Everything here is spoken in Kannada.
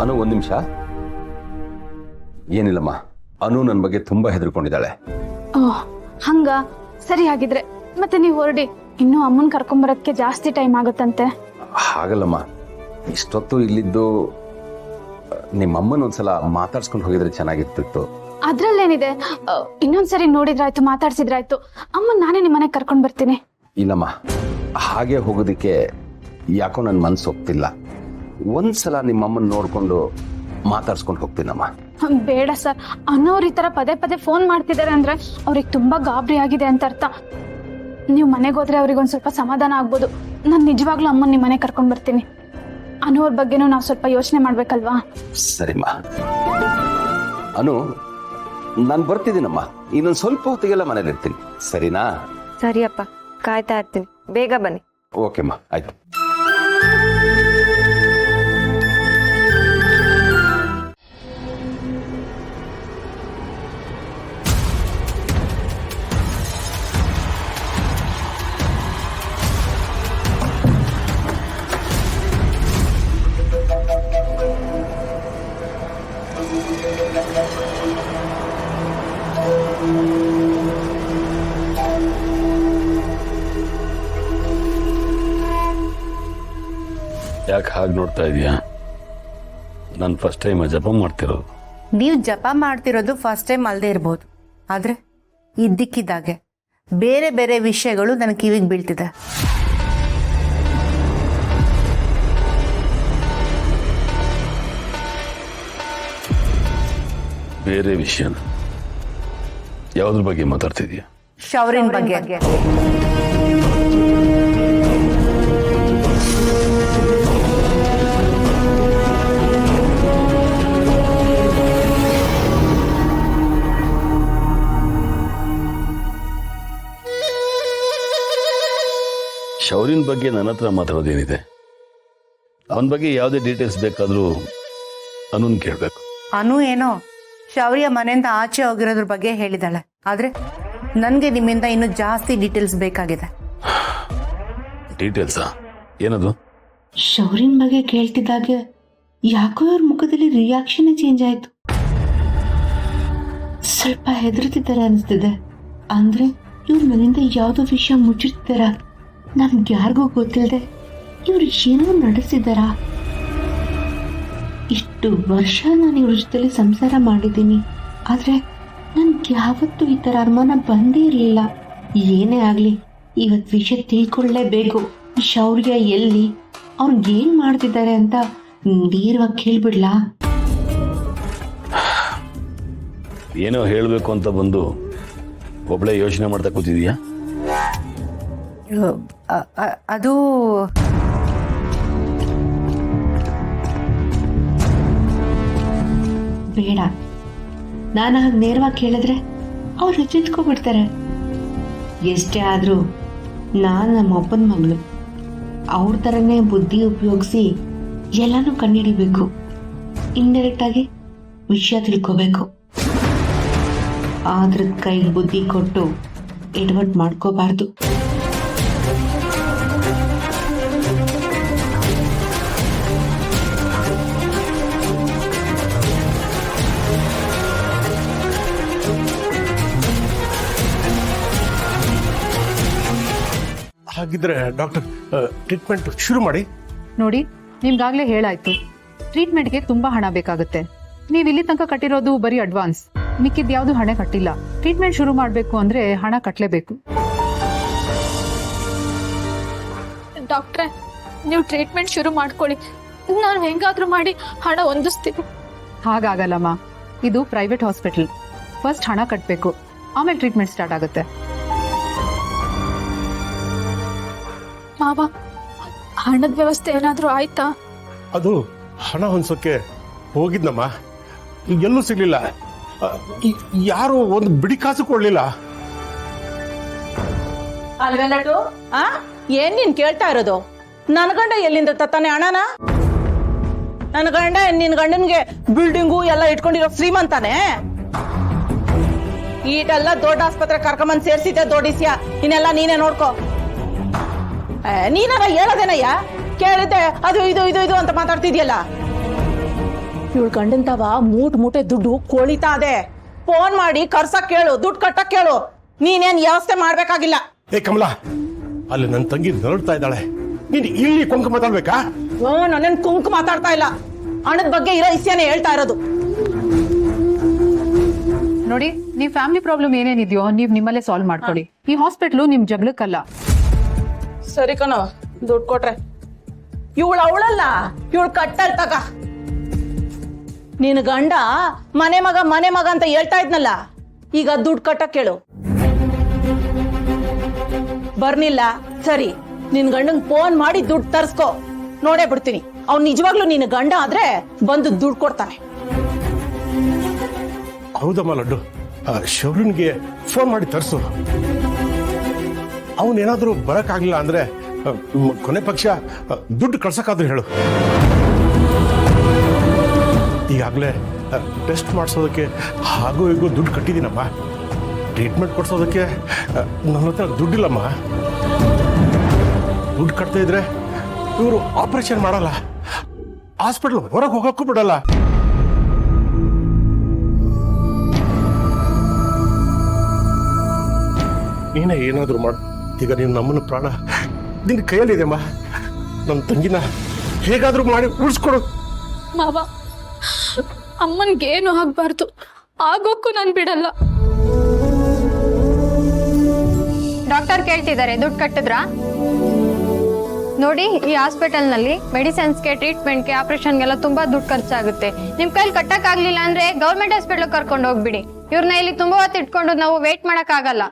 ಅನು ಒಂದು ನಿಮಿಷ. ಏನಿಲ್ಲಮ್ಮ, ಅನು ನನ್ನ ಬಗ್ಗೆ ತುಂಬಾ ಹೆದರ್ಕೊಂಡಿದ್ದಾಳೆ. ಓಹ್ ಹಂಗ, ಸರಿ ಹಾಗಿದ್ರೆ ಮತ್ತೆ ನೀವು ಹೊರಡಿ. ಇನ್ನು ಅಮ್ಮನ್ ಕರ್ಕೊಂಬರಕ್ಕೆ ಜಾಸ್ತಿ ಟೈಮ್ ಆಗುತ್ತಂತೆ. ಹಾಗಲ್ಲಮ್ಮ, ಇಷ್ಟೊತ್ತು ಇಲ್ಲಿದ್ದು ನಿಮ್ಮಮ್ಮನ ಒಂದ್ಸಲ ಮಾತಾಡ್ಸ್ಕೊಂಡು ಹೋಗಿದ್ರೆ ಚೆನ್ನಾಗಿರ್ತಿತ್ತು. ಅದ್ರಲ್ಲೇನಿದೆ, ಇನ್ನೊಂದ್ಸರಿ ನೋಡಿದ್ರಾಯ್ತು, ಮಾತಾಡ್ಸಿದ್ರಾಯ್ತು. ಅಮ್ಮನ್ ನಾನೇ ನಿಮ್ಮನೆಗೆ ಕರ್ಕೊಂಡ್ ಬರ್ತೀನಿ. ಇಲ್ಲಮ್ಮ, ಹಾಗೆ ಹೋಗೋದಿಕ್ಕೆ ಯಾಕೋ ನನ್ನ ಮನ್ಸು ಒಪ್ತಿಲ್ಲ. ಒಂದ್ಸಲ ನಿಮ್ಮಮ್ಮನ ನೋಡ್ಕೊಂಡು ಮಾತಾಡ್ಸ್ಕೊಂಡು ಹೋಗ್ತೀನಮ್ಮ. ಬೇಡ ಸರ್, ಅನ್ನೋರು ಈ ತರ ಪದೇ ಪದೇ ಫೋನ್ ಮಾಡ್ತಿದ್ದಾರೆ ಅಂದ್ರೆ ಅವ್ರಿಗೆ ತುಂಬಾ ಗಾಬರಿ ಆಗಿದೆ ಅಂತ ಅರ್ಥ. ನೀವು ಮನೆಗೆ ಹೋದ್ರೆ ಅವ್ರಿಗೆ ಒಂದ್ ಸ್ವಲ್ಪ ಸಮಾಧಾನ ಆಗ್ಬೋದು. ನಾನು ನಿಜವಾಗ್ಲೂ ಅಮ್ಮನ್ ನಿಮ್ಮ ಮನೆಗೆ ಕರ್ಕೊಂಡ್ ಬರ್ತೀನಿ. ಅನ್ನೋರ್ ಬಗ್ಗೆನೂ ನಾವು ಸ್ವಲ್ಪ ಯೋಚನೆ ಮಾಡ್ಬೇಕಲ್ವಾ? ಸರಿಮ್ಮ. ಅನು, ನಾನು ಬರ್ತಿದ್ದೀನಮ್ಮ. ಇನ್ನೊಂದು ಸ್ವಲ್ಪ ಹೊತ್ತಿಗೆಲ್ಲ ಮನೇಲಿ ಇರ್ತೀನಿ, ಸರಿನಾ? ಸರಿಯಪ್ಪ, ಕಾಯ್ತಾ ಇರ್ತೀನಿ. ಬೇಗ ಬನ್ನಿ. ಓಕೆಮ್ಮ, ಆಯ್ತು. ಯಾಕೆ ಹಾಗೆ ನೋಡ್ತಾ ಇದೀಯಾ? ನಾನು ಫಸ್ಟ್ ಟೈಮ್ ಜಪ ಮಾಡ್ತಿರೋದು. ನೀವು ಜಪ ಮಾಡ್ತಿರೋದು ಫಸ್ಟ್ ಟೈಮ್ ಅಲ್ಲದೆ ಇರ್ಬೋದು, ಆದರೆ ಇದ್ದಕ್ಕಿದ್ದಾಗೆ ಬೇರೆ ಬೇರೆ ವಿಷಯಗಳು ನನ್ನ ಕಿವಿಗೆ ಬೀಳ್ತಿದೆ. ಬೇರೆ ವಿಷಯನ? ಯಾವುದ್ರ ಬಗ್ಗೆ ಮಾತಾಡ್ತಿದೀಯಾ? ಶೌರಿನ್ ಬಗ್ಗೆ. ಶೌರಿನ್ ಬಗ್ಗೆ ನನ್ನ ಹತ್ರ ಮಾತಾಡೋದೇನಿದೆ? ಅವನ ಬಗ್ಗೆ ಯಾವುದೇ ಡೀಟೇಲ್ಸ್ ಬೇಕಾದರೂ ಅನುನ್ ಕೇಳಬೇಕು. ಅನು ಏನೋ ಶೌರ್ಯ ಮನೆಯಿಂದ ಆಚೆ ಹೋಗಿರೋದ್ರ ಬಗ್ಗೆ ಹೇಳಿದಾಳೆ, ಆದ್ರೆ ನನಗೆ ನಿಮ್ಮಿಂದ ಇನ್ನೂ ಜಾಸ್ತಿ ಡೀಟೇಲ್ಸ್ ಬೇಕಾಗಿದೆ. ಡೀಟೇಲ್ಸಾ? ಏನದು? ಶೌರಿನ್ ಬಗ್ಗೆ ಕೇಳ್ತಿದ್ದಾಗೆ ಯಾಕೋ ಅವ್ರ ಮುಖದಲ್ಲಿ ರಿಯಾಕ್ಷನ್ ಚೇಂಜ್ ಆಯ್ತು. ಸ್ವಲ್ಪ ಹೆದರ್ತಿದ್ದಾರೆ ಅನಿಸ್ತಿದೆ. ಅಂದ್ರೆ ಇವ್ರ ಮನೆಯಿಂದ ಯಾವುದೋ ವಿಷಯ ಮುಚ್ಚಿರ್ತಾರ, ನಮ್ಗೆ ಯಾರಿಗೂ ಗೊತ್ತಿಲ್ಲದೆ ಇವ್ರು ಏನೋ ನಡೆಸಿದಾರ. ಇಷ್ಟು ವರ್ಷ ನಾನು ಇವ್ರ ಜೊತೆಲಿ ಸಂಸಾರ ಮಾಡಿದ್ದೀನಿ, ಆದ್ರೆ ನನ್ಗೆ ಯಾವತ್ತೂ ಈ ತರ ಅನುಮಾನ ಬಂದೇ ಇರಲಿಲ್ಲ. ಏನೇ ಆಗ್ಲಿ ಇವತ್ತು ವಿಷಯ ತಿಳ್ಕೊಳ್ಳೇಬೇಕು. ಶೌರ್ಯ ಎಲ್ಲಿ, ಅವ್ರಿಗೇನ್ ಮಾಡ್ತಿದ್ದಾರೆ ಅಂತ ನೇರವಾಗಿ ಕೇಳ್ಬಿಡ್ಲಾ? ಏನೋ ಹೇಳಬೇಕು ಅಂತ ಬಂದು ಒಬ್ಳೆ ಯೋಚನೆ ಮಾಡ್ತಾ ಕೂತಿದೀಯಾ? ಅದು ಬೇಡ, ನಾನು ಹಾಗೆ ನೇರವಾಗಿ ಕೇಳಿದ್ರೆ ಅವ್ರು ಚಿತ್ಕೊಬಿಡ್ತಾರೆ. ಎಷ್ಟೇ ಆದ್ರೂ ನಾನು ನಮ್ಮ ಅಪ್ಪನ ಮಗಳು, ಅವ್ರ ಥರನೇ ಬುದ್ಧಿ ಉಪಯೋಗಿಸಿ ಎಲ್ಲಾನು ಕಂಡುಹಿಡಿಬೇಕು. ಇಂಡೈರೆಕ್ಟ್ ಆಗಿ ವಿಷಯ ತಿಳ್ಕೋಬೇಕು. ಆದ್ರ ಕೈ ಬುದ್ಧಿ ಕೊಟ್ಟು ಎಡವಟ್ ಮಾಡ್ಕೋಬಾರ್ದು. ಹಾಗಿದ್ರೆ ಡಾಕ್ಟರ್, ಟ್ರೀಟ್ಮೆಂಟ್ ಶುರು ಮಾಡಿ. ನೋಡಿ, ನಿಮ್ಗಾಗ್ಲೇ ಹೇಳಾಯ್ತು, ಟ್ರೀಟ್ಮೆಂಟ್ಗೆ ತುಂಬಾ ಹಣ ಬೇಕಾಗುತ್ತೆ. ನೀವು ಇಲ್ಲಿ ತನಕ ಕಟ್ಟಿರೋದು ಬರೀ ಅಡ್ವಾನ್ಸ್, ಮಿಕ್ಕಿದ್ ಯಾವ್ದು ಹಣ ಕಟ್ಟಿಲ್ಲ. ಟ್ರೀಟ್ಮೆಂಟ್ ಶುರು ಮಾಡ್ಬೇಕು ಅಂದ್ರೆ ಹಣ ಕಟ್ಟಲೇಬೇಕು. ಡಾಕ್ಟ್ರೆ, ನೀವು ಟ್ರೀಟ್ಮೆಂಟ್ ಶುರು ಮಾಡ್ಕೊಳ್ಳಿ, ನಾನು ಹೆಂಗಾದ್ರೂ ಮಾಡಿ ಹಣ ಹೊಂದಿಸ್ತೀನಿ. ಹಾಗಾಗಲ್ಲಮ್ಮ, ಇದು ಪ್ರೈವೇಟ್ ಹಾಸ್ಪಿಟಲ್. ಫಸ್ಟ್ ಹಣ ಕಟ್ಟಬೇಕು, ಆಮೇಲೆ ಟ್ರೀಟ್ಮೆಂಟ್ ಸ್ಟಾರ್ಟ್ ಆಗುತ್ತೆ. ಮಾವ, ಹಣದ ವ್ಯವಸ್ಥೆ ಏನಾದ್ರೂ ಆಯ್ತಾ? ಅದು ಹಣ ಹೊಂದೋಕೆ ಹೋಗಿದ್ನಮ್ಮ, ಎಲ್ಲೂ ಸಿಗ್ಲಿಲ್ಲ. ಯಾರು ಒಂದು ಬಿಡಿ ಕಾಸು ಕೊಡ್ಲಿಲ್ಲ. ಅಲ್ವೆಲ್ಲಟು, ಏನ್ ನೀನ್ ಕೇಳ್ತಾ ಇರೋದು? ನನ್ ಗಂಡ ಎಲ್ಲಿಂದ ತತ್ತಾನೆ ಹಣನ? ನನ್ ಗಂಡ ನಿನ್ ಗಂಡನ್ಗೆ ಬಿಲ್ಡಿಂಗು ಎಲ್ಲ ಇಟ್ಕೊಂಡಿರೋ ಶ್ರೀಮಂತಾನೆ. ಈಟೆಲ್ಲ ದೊಡ್ಡ ಆಸ್ಪತ್ರೆ ಕರ್ಕೊಂಬಂದ್ ಸೇರ್ಸಿದ್ದೆ ದೊಡ್ಡಿಸ್ಯಾ, ಇನ್ನೆಲ್ಲ ನೀನೇ ನೋಡ್ಕೋ. ನೀನಾರ ಹೇಳೋದೇನಯ್ಯ? ಕೇಳಿದ್ದೆ ಅದು ಇದು ಇದು ಇದು ಅಂತ ಮಾತಾಡ್ತಿದ್ಯಲ್ಲ. ಇವಳು ಗಂಡಂತವ ಮೂಟೆ ದುಡ್ಡು ಕೊಳಿತಾ ಇದೆ. ಫೋನ್ ಮಾಡಿ ಕರ್ಸಕ್ ಕೇಳು, ದುಡ್ಡು ಕಟ್ಟಕ್ ಕೇಳು. ನೀನೇನ್ ವ್ಯವಸ್ಥೆ ಮಾಡ್ಬೇಕಾಗಿಲ್ಲ. ಏ ಕಮಲಾ, ಅಲ್ಲಿ ನನ್ನ ತಂಗಿ ನರಳ್ತಾ ಇದ್ದಾಳೆ, ನೀನು ಇಲ್ಲಿ ಕೊಂಕ ಮಾತಾಡ್ಬೇಕಾ? ಓ, ನನ್ನೇನ್ ಕುಂಕು ಮಾತಾಡ್ತಾ ಇಲ್ಲ, ಹಣದ ಬಗ್ಗೆ ಇರೋ ವಿಷಯನೇ ಹೇಳ್ತಾ ಇರೋದು. ನೋಡಿ, ನೀವ್ ಫ್ಯಾಮಿಲಿ ಪ್ರಾಬ್ಲಮ್ ಏನೇನಿದೆಯೋ ನೀವ್ ನಿಮ್ಮಲ್ಲೇ ಸಾಲ್ವ್ ಮಾಡ್ಕೊಳ್ಳಿ. ಈ ಹಾಸ್ಪಿಟ್ಲು ನಿಮ್ ಜಗಳಕ್ಕಲ್ಲ. ಸರಿ ಕಣವ, ದುಡ್ಡು ಕೊಟ್ರೆ ಇವಳು ಅವಳಲ್ಲ, ಇವಳು ಕಟ್ಟಲ್ ತಗ. ನಿನ್ ಗಂಡ ಮನೆ ಮಗ ಅಂತ ಹೇಳ್ತಾ ಇದ್ನಲ್ಲ, ಈಗ ದುಡ್ಡು ಕಟ್ಟಕ್ ಕೇಳು. ಬರ್ನಿಲ್ಲ ಸರಿ, ನಿನ್ ಗಂಡಂಗ್ ಫೋನ್ ಮಾಡಿ ದುಡ್ಡು ತರ್ಸ್ಕೊ, ನೋಡೇ ಬಿಡ್ತೀನಿ. ಅವ್ನು ನಿಜವಾಗ್ಲೂ ನಿನ್ ಗಂಡ ಆದ್ರೆ ಬಂದು ದುಡ್ಡು ಕೊಡ್ತಾನೆ. ಹೌದಮ್ಮ ಲಡ್ಡು, ಶೌರ್ಯನ್ಗೆ ಫೋನ್ ಮಾಡಿ ತರಿಸು. ಅವನೇನಾದ್ರೂ ಬರಕ್ಕಾಗ್ಲಿಲ್ಲ ಅಂದ್ರೆ ಕೊನೆ ಪಕ್ಷ ದುಡ್ಡು ಕಳ್ಸಕ್ಕಾದ್ರೂ ಹೇಳು. ಈಗಾಗಲೇ ಟೆಸ್ಟ್ ಮಾಡಿಸೋದಕ್ಕೆ ಹಾಗೂ ಹೀಗೂ ದುಡ್ಡು ಕಟ್ಟಿದ್ದೀನಮ್ಮ. ಟ್ರೀಟ್ಮೆಂಟ್ ಕೊಡ್ಸೋದಕ್ಕೆ ನನ್ನ ಹತ್ರ ದುಡ್ಡಿಲ್ಲಮ್ಮ. ದುಡ್ಡು ಕಟ್ತಾ ಇದ್ರೆ ಇವರು ಆಪರೇಷನ್ ಮಾಡಲ್ಲ, ಹಾಸ್ಪಿಟಲ್ ಹೊರಗೆ ಹೋಗಕ್ಕೂ ಬಿಡಲ್ಲ. ನೀನೇ ಏನಾದರೂ ಮಾಡು. ಈಗ ನೀನು ನಮ್ಮನ್ನ ಪ್ರಾಣ ನಿನ್ನ ಕೈಯಲ್ಲಿದೆಮ್ಮ. ನನ್ನ ತಂಗಿನ ಹೇಗಾದ್ರೂ ಮಾಡಿ ಉಳಿಸ್ಕೊಡು. ಮಾವ, ಅಮ್ಮನ್ಗೇನು ಆಗ್ಬಾರ್ದು, ಆಗೋಕ್ಕೂ ನಾನು ಬಿಡಲ್ಲ. ಡಾಕ್ಟರ್ ಕೇಳ್ತಿದ್ದಾರೆ, ದುಡ್ಡು ಕಟ್ಟಿದ್ರಾ? ನೋಡಿ, ಈ ಹಾಸ್ಪಿಟಲ್ನಲ್ಲಿ ಮೆಡಿಸಿನ್ಸ್ಗೆ, ಟ್ರೀಟ್ಮೆಂಟ್ಗೆ, ಆಪರೇಷನ್ಗೆಲ್ಲ ತುಂಬಾ ದುಡ್ಡು ಖರ್ಚಾಗುತ್ತೆ. ನಿಮ್ ಕೈಲಿ ಕಟ್ಟಕ್ಕಾಗ್ಲಿಲ್ಲ ಅಂದ್ರೆ ಗೌರ್ಮೆಂಟ್ ಹಾಸ್ಪಿಟಲ್ ಕರ್ಕೊಂಡು ಹೋಗ್ಬಿಡಿ. ಇವ್ರನ್ನ ಇಲ್ಲಿ ತುಂಬಾ ಹೊತ್ತು ಇಟ್ಕೊಂಡು ನಾವು ವೇಟ್ ಮಾಡಕ್ ಆಗಲ್ಲ.